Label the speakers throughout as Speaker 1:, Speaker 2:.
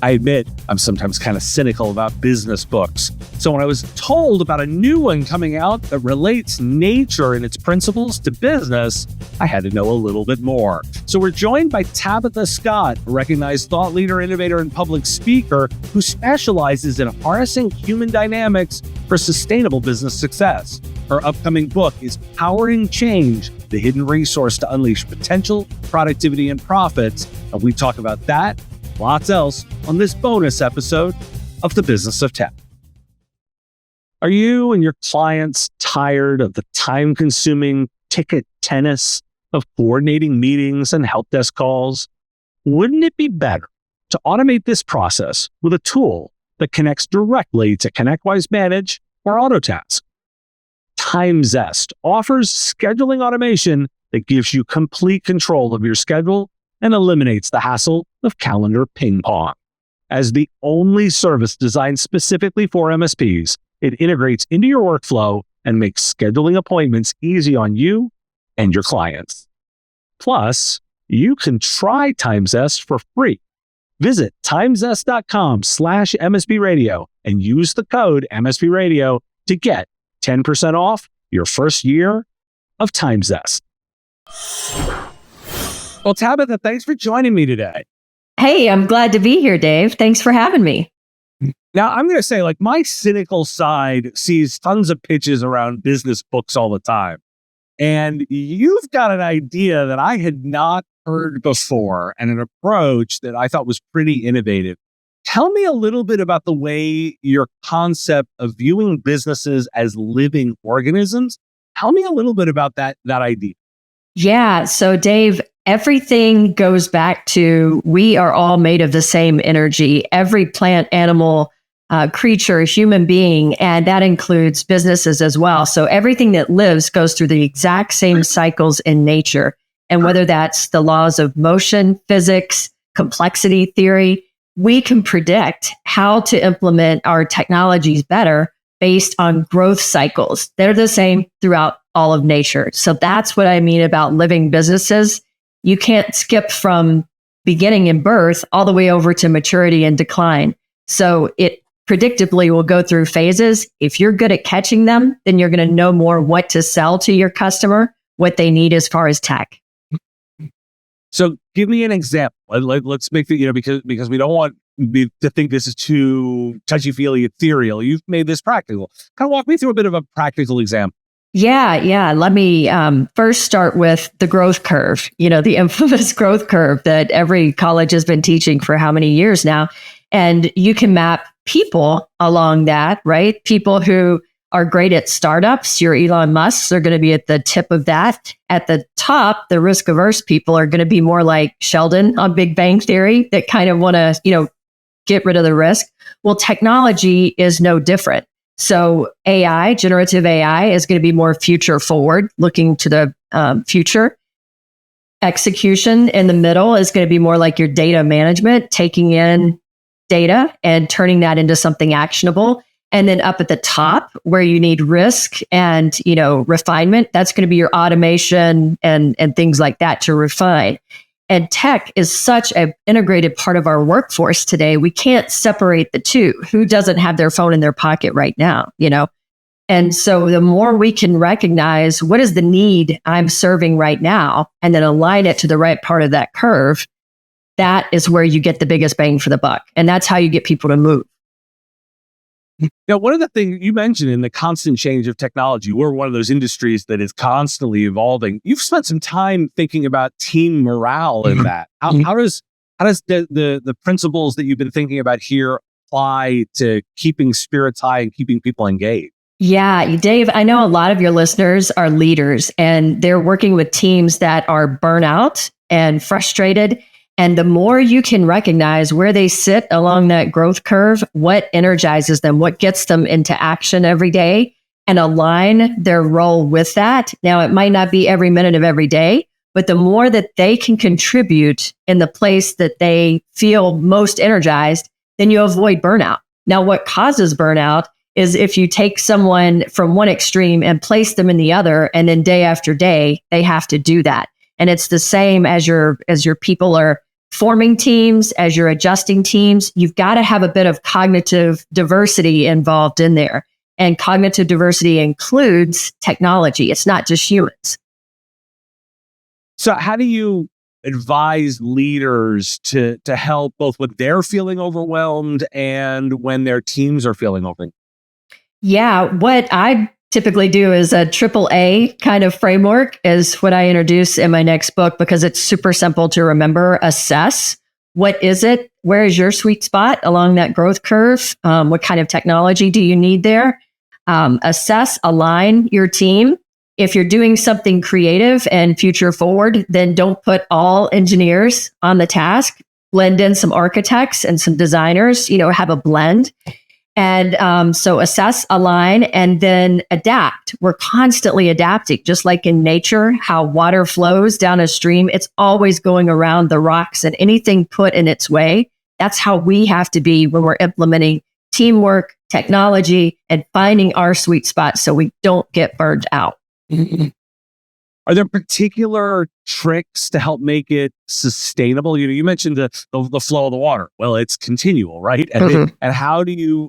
Speaker 1: I admit I'm sometimes kind of cynical about business books. So when I was told about a new one coming out that relates nature and its principles to business, I had to know a little bit more. So we're joined by Tabitha Scott, a recognized thought leader, innovator, and public speaker who specializes in harnessing human dynamics for sustainable business success. Her upcoming book is Powering Change, the hidden resource to unleash potential, productivity, and profits. And we talk about that, lots else, on this bonus episode of The Business of Tech. Are you and your clients tired of the time-consuming ticket tennis of coordinating meetings and help desk calls? Wouldn't it be better to automate this process with a tool that connects directly to ConnectWise Manage or Autotask? TimeZest offers scheduling automation that gives you complete control of your schedule and eliminates the hassle of calendar ping pong. As the only service designed specifically for MSPs, it integrates into your workflow and makes scheduling appointments easy on you and your clients. Plus, you can try TimeZest for free. Visit timezest.com/MSPradio and use the code MSPradio to get 10% off your first year of TimeZest. Well, Tabitha, thanks for joining me today.
Speaker 2: Hey, I'm glad to be here, Dave. Thanks for having me.
Speaker 1: Now, I'm going to say, my cynical side sees tons of pitches around business books all the time. And you've got an idea that I had not heard before and an approach that I thought was pretty innovative. Tell me a little bit about the way your concept of viewing businesses as living organisms. Tell me a little bit about that idea.
Speaker 2: Yeah. So, Dave, everything goes back to we are all made of the same energy. Every plant, animal, creature, human being, and that includes businesses as well. So everything that lives goes through the exact same cycles in nature. And whether that's the laws of motion, physics, complexity theory, we can predict how to implement our technologies better based on growth cycles. They're the same throughout all of nature. So that's what I mean about living businesses. You can't skip from beginning in birth all the way over to maturity and decline. So it predictably will go through phases. If you're good at catching them, then you're going to know more what to sell to your customer, what they need as far as tech.
Speaker 1: So give me an example. Let's make the, because we don't want to think this is too touchy-feely ethereal. You've made this practical. Kind of walk me through a bit of a practical example.
Speaker 2: Yeah. Let me first start with the growth curve, the infamous growth curve that every college has been teaching for how many years now. And you can map people along that, right? People who are great at startups, your Elon Musks are going to be at the tip of that. At the top, the risk-averse people are going to be more like Sheldon on Big Bang Theory that kind of want to, get rid of the risk. Well, technology is no different. So AI, generative AI, is going to be more future forward, looking to the future. Execution in the middle is going to be more like your data management, taking in data and turning that into something actionable. And then up at the top where you need risk and, refinement, that's going to be your automation and things like that to refine. And tech is such an integrated part of our workforce today. We can't separate the two. Who doesn't have their phone in their pocket right now, And so the more we can recognize what is the need I'm serving right now and then align it to the right part of that curve, that is where you get the biggest bang for the buck. And that's how you get people to move.
Speaker 1: Now, one of the things you mentioned in the constant change of technology, we're one of those industries that is constantly evolving. You've spent some time thinking about team morale in that. How does the principles that you've been thinking about here apply to keeping spirits high and keeping people engaged?
Speaker 2: Yeah, Dave, I know a lot of your listeners are leaders and they're working with teams that are burnout and frustrated. And the more you can recognize where they sit along that growth curve, what energizes them, what gets them into action every day, and align their role with that. Now, it might not be every minute of every day, but the more that they can contribute in the place that they feel most energized, then you avoid burnout. Now, what causes burnout is if you take someone from one extreme and place them in the other, and then day after day, they have to do that. And it's the same as your people are forming teams, as you're adjusting teams, you've got to have a bit of cognitive diversity involved in there. And cognitive diversity includes technology. It's not just humans.
Speaker 1: So how do you advise leaders to help both when they're feeling overwhelmed and when their teams are feeling overwhelmed?
Speaker 2: Yeah, what I typically do is a AAA kind of framework is what I introduce in my next book because it's super simple to remember. Assess. What is it? Where is your sweet spot along that growth curve? What kind of technology do you need there? Assess, align your team. If you're doing something creative and future forward, then don't put all engineers on the task. Blend in some architects and some designers, have a blend. And so assess, align, and then adapt. We're constantly adapting, just like in nature, how water flows down a stream. It's always going around the rocks and anything put in its way. That's how we have to be when we're implementing teamwork, technology, and finding our sweet spot so we don't get burned out.
Speaker 1: Are there particular tricks to help make it sustainable? You mentioned the flow of the water. Well, it's continual, right? And how do you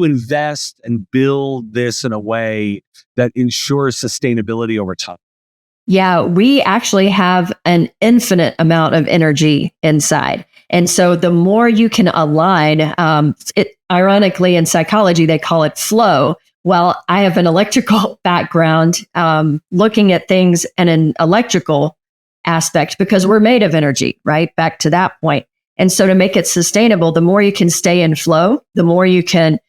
Speaker 1: invest and build this in a way that ensures sustainability over time?
Speaker 2: Yeah, we actually have an infinite amount of energy inside. And so the more you can align, ironically in psychology, they call it flow. Well, I have an electrical background, looking at things in an electrical aspect because we're made of energy, right? Back to that point. And so to make it sustainable, the more you can stay in flow, the more you can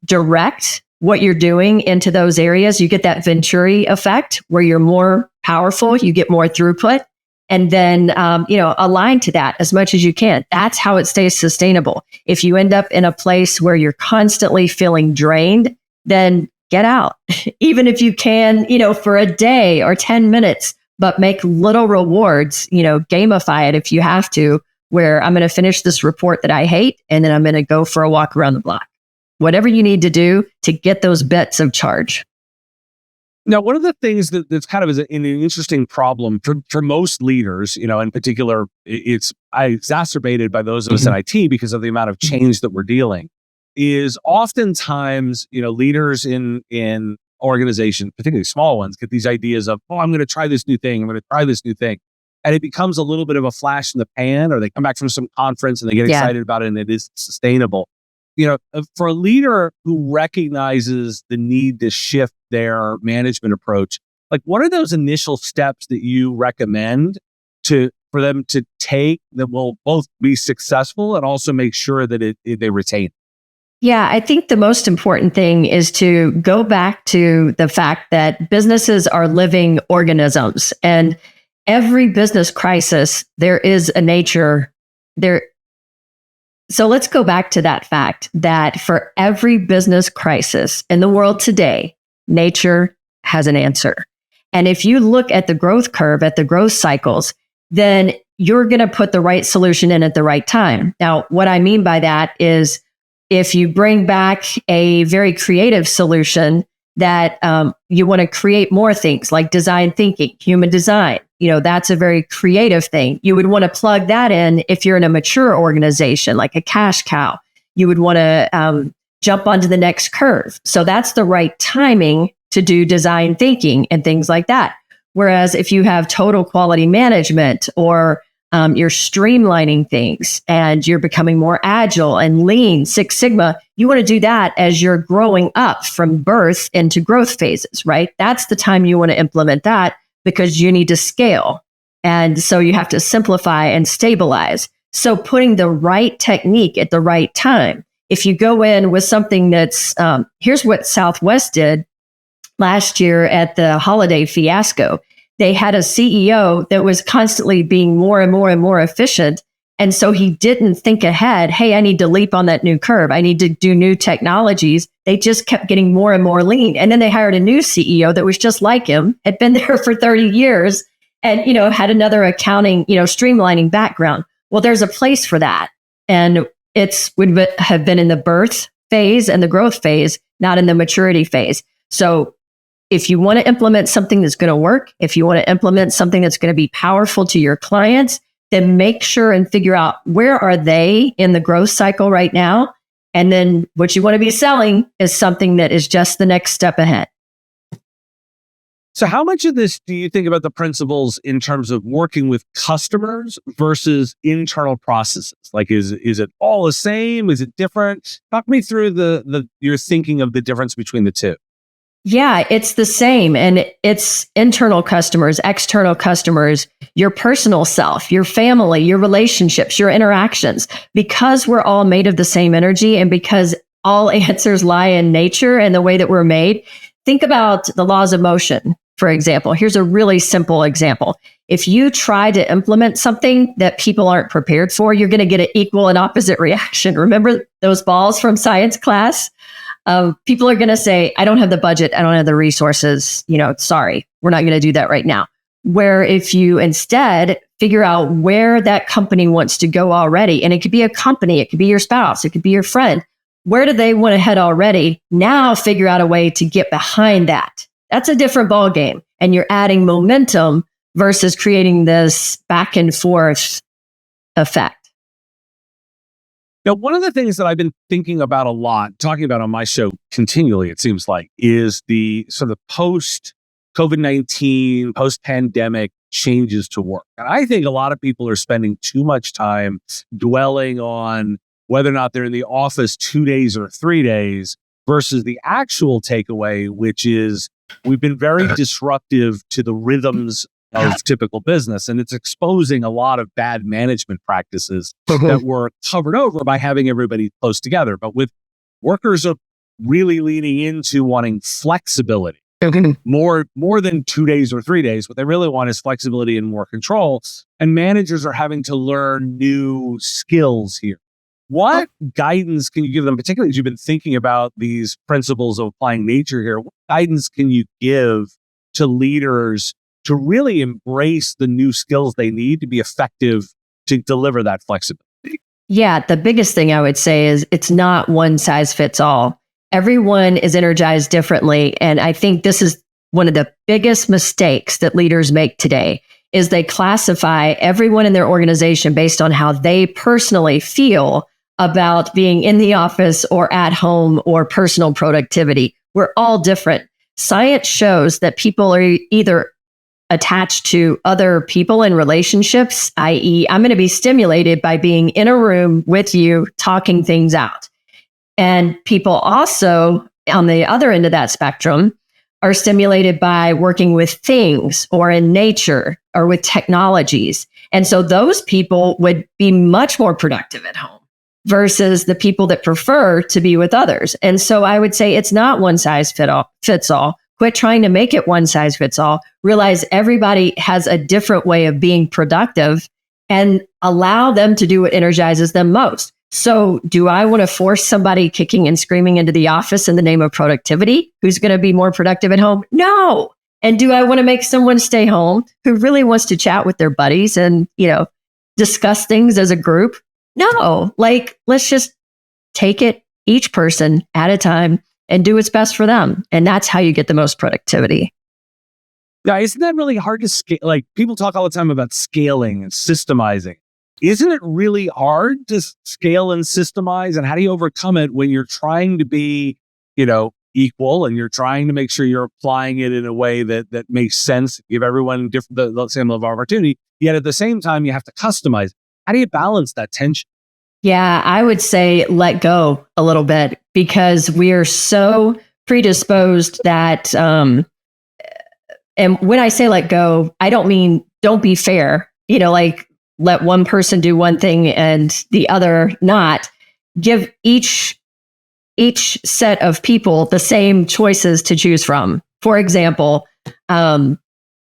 Speaker 2: direct what you're doing into those areas. You get that Venturi effect where you're more powerful, you get more throughput, and then, align to that as much as you can. That's how it stays sustainable. If you end up in a place where you're constantly feeling drained, then get out. Even if you can, for a day or 10 minutes, but make little rewards, gamify it if you have to, where I'm going to finish this report that I hate, and then I'm going to go for a walk around the block. Whatever you need to do to get those bits of charge.
Speaker 1: Now, one of the things that's kind of an interesting problem for most leaders, in particular, it's exacerbated by those of us in IT because of the amount of change that we're dealing, is oftentimes, leaders in organizations, particularly small ones, get these ideas of, I'm going to try this new thing. I'm going to try this new thing. And it becomes a little bit of a flash in the pan, or they come back from some conference and they get excited about it and it is sustainable. For a leader who recognizes the need to shift their management approach, like what are those initial steps that you recommend for them to take that will both be successful and also make sure that they retain?
Speaker 2: Yeah, I think the most important thing is to go back to the fact that businesses are living organisms, and every business crisis, there is a nature there. So let's go back to that fact that for every business crisis in the world today, nature has an answer. And if you look at the growth curve, at the growth cycles, then you're going to put the right solution in at the right time. Now, what I mean by that is if you bring back a very creative solution that you want to create more things like design thinking, human design, that's a very creative thing. You would want to plug that in if you're in a mature organization, like a cash cow. You would want to jump onto the next curve. So that's the right timing to do design thinking and things like that. Whereas if you have total quality management or you're streamlining things and you're becoming more agile and lean, Six Sigma, you want to do that as you're growing up from birth into growth phases, right? That's the time you want to implement that because you need to scale. And so you have to simplify and stabilize. So putting the right technique at the right time. If you go in with something that's, here's what Southwest did last year at the holiday fiasco. They had a CEO that was constantly being more and more and more efficient. And so he didn't think ahead. Hey, I need to leap on that new curve. I need to do new technologies. They just kept getting more and more lean. And then they hired a new CEO that was just like him, had been there for 30 years and, had another accounting, streamlining background. Well, there's a place for that. And would have been in the birth phase and the growth phase, not in the maturity phase. So if you want to implement something that's going to work, if you want to implement something that's going to be powerful to your clients, then make sure and figure out where are they in the growth cycle right now. And then what you want to be selling is something that is just the next step ahead.
Speaker 1: So how much of this do you think about the principles in terms of working with customers versus internal processes? Like, is it all the same? Is it different? Talk me through your thinking of the difference between the two.
Speaker 2: Yeah, it's the same. And it's internal customers, external customers, your personal self, your family, your relationships, your interactions, because we're all made of the same energy and because all answers lie in nature and the way that we're made. Think about the laws of motion, for example. Here's a really simple example. If you try to implement something that people aren't prepared for, you're going to get an equal and opposite reaction. Remember those balls from science class? People are going to say, I don't have the budget. I don't have the resources. Sorry, we're not going to do that right now. Where if you instead figure out where that company wants to go already, and it could be a company, it could be your spouse, it could be your friend. Where do they want to head already? Now figure out a way to get behind that. That's a different ball game. And you're adding momentum versus creating this back and forth effect.
Speaker 1: Now, one of the things that I've been thinking about a lot, talking about on my show continually, it seems like, is the sort of post-COVID-19, post-pandemic changes to work. And I think a lot of people are spending too much time dwelling on whether or not they're in the office 2 days or 3 days versus the actual takeaway, which is we've been very disruptive to the rhythms of typical business. And it's exposing a lot of bad management practices that were covered over by having everybody close together. But with workers are really leaning into wanting flexibility, more than 2 days or 3 days. What they really want is flexibility and more control. And managers are having to learn new skills here. What guidance can you give them, particularly as you've been thinking about these principles of applying nature here? What guidance can you give to leaders to really embrace the new skills they need to be effective to deliver that flexibility?
Speaker 2: Yeah, the biggest thing I would say is it's not one size fits all. Everyone is energized differently. And I think this is one of the biggest mistakes that leaders make today is they classify everyone in their organization based on how they personally feel about being in the office or at home or personal productivity. We're all different. Science shows that people are either attached to other people in relationships, i.e., I'm going to be stimulated by being in a room with you, talking things out. And people also, on the other end of that spectrum, are stimulated by working with things or in nature or with technologies. And so those people would be much more productive at home versus the people that prefer to be with others. And so I would say it's not one size fits all. Quit trying to make it one size fits all. Realize everybody has a different way of being productive and allow them to do what energizes them most. So do I want to force somebody kicking and screaming into the office in the name of productivity who's going to be more productive at home? No. And do I want to make someone stay home who really wants to chat with their buddies and, discuss things as a group? No. Let's just take it each person at a time and do what's best for them. And that's how you get the most productivity.
Speaker 1: Yeah, isn't that really hard to scale? Like, people talk all the time about scaling and systemizing. Isn't it really hard to scale and systemize? And how do you overcome it when you're trying to be, equal and you're trying to make sure you're applying it in a way that makes sense, give everyone the same level of opportunity, yet at the same time, you have to customize it. How do you balance that tension?
Speaker 2: Yeah, I would say let go a little bit because we are so predisposed that, and when I say let go, I don't mean don't be fair, let one person do one thing and the other not. Give each set of people the same choices to choose from. For example,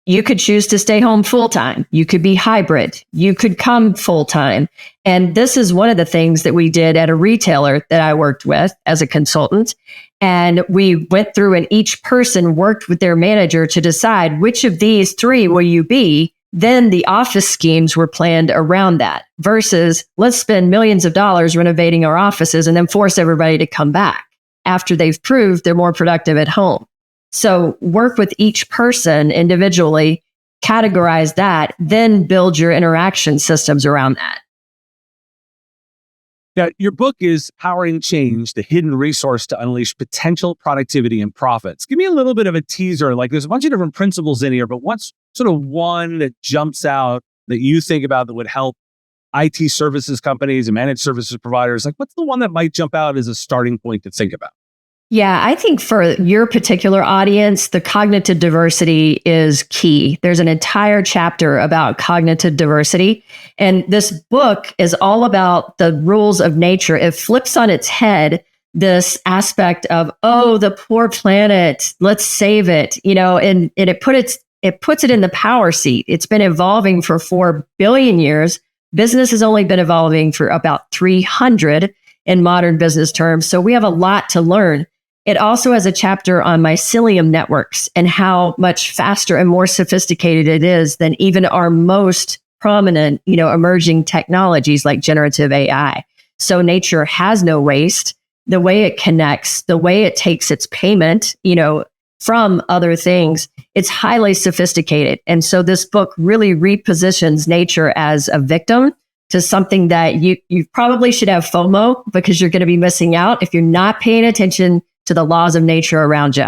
Speaker 2: you could choose to stay home full time. You could be hybrid. You could come full time. And this is one of the things that we did at a retailer that I worked with as a consultant. And we went through and each person worked with their manager to decide which of these three will you be. Then the office schemes were planned around that versus let's spend millions of dollars renovating our offices and then force everybody to come back after they've proved they're more productive at home. So work with each person individually categorize that, then build your interaction systems around that.
Speaker 1: Now, your book is Powering Change, the hidden resource to unleash potential productivity and profits. Give me a little bit of a teaser. Like there's a bunch of different principles in here, but what's sort of one that jumps out that you think about that would help IT services companies and managed services providers? Like what's the one that might jump out as a starting point to think about?
Speaker 2: Yeah, I think for your particular audience, the cognitive diversity is key. There's an entire chapter about cognitive diversity. And this book is all about the rules of nature. It flips on its head this aspect of, oh, the poor planet, let's save it, and it puts it in the power seat. It's been evolving for 4 billion years. Business has only been evolving for about 300 in modern business terms. So we have a lot to learn. It also has a chapter on mycelium networks and how much faster and more sophisticated it is than even our most prominent, emerging technologies like generative AI. So nature has no waste. The way it connects, the way it takes its payment, from other things, it's highly sophisticated. And so this book really repositions nature as a victim to something that you probably should have FOMO because you're going to be missing out if you're not paying attention to the laws of nature around you.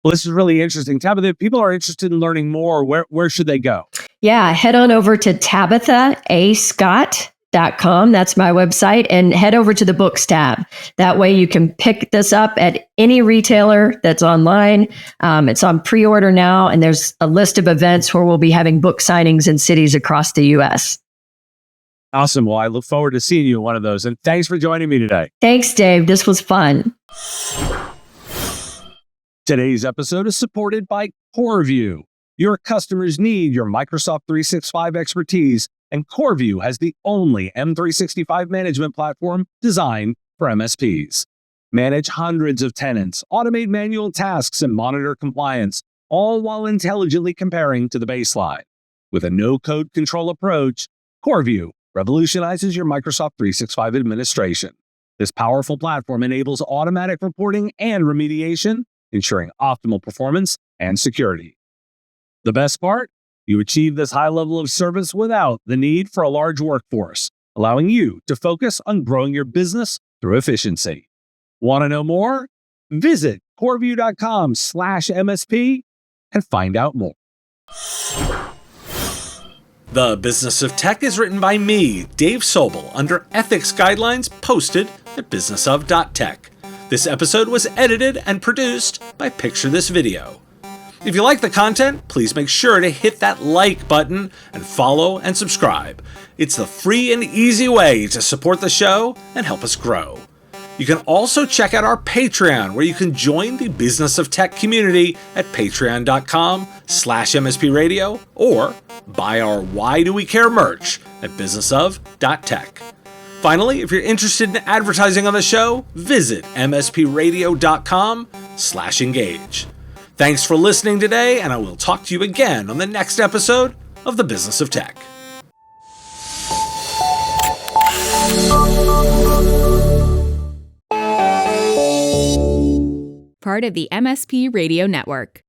Speaker 1: Well, this is really interesting. Tabitha, if people are interested in learning more, where should they go?
Speaker 2: Yeah, head on over to TabithaScott.com. That's my website. And head over to the books tab. That way you can pick this up at any retailer that's online. It's on pre-order now. And there's a list of events where we'll be having book signings in cities across the U.S.
Speaker 1: Awesome. Well, I look forward to seeing you in one of those. And thanks for joining me today.
Speaker 2: Thanks, Dave. This was fun.
Speaker 1: Today's episode is supported by CoreView. Your customers need your Microsoft 365 expertise, and CoreView has the only M365 management platform designed for MSPs. Manage hundreds of tenants, automate manual tasks, and monitor compliance, all while intelligently comparing to the baseline. With a no-code control approach, CoreView revolutionizes your Microsoft 365 administration. This powerful platform enables automatic reporting and remediation, ensuring optimal performance and security. The best part? You achieve this high level of service without the need for a large workforce, allowing you to focus on growing your business through efficiency. Want to know more? Visit coreview.com/MSP and find out more. The Business of Tech is written by me, Dave Sobel, under ethics guidelines posted at businessof.tech. This episode was edited and produced by Picture This Video. If you like the content, please make sure to hit that like button and follow and subscribe. It's the free and easy way to support the show and help us grow. You can also check out our Patreon, where you can join the Business of Tech community at patreon.com/MSPradio or buy our Why Do We Care merch at businessof.tech. Finally, if you're interested in advertising on the show, visit mspradio.com/engage. Thanks for listening today, and I will talk to you again on the next episode of The Business of Tech.
Speaker 3: Part of the MSP Radio Network.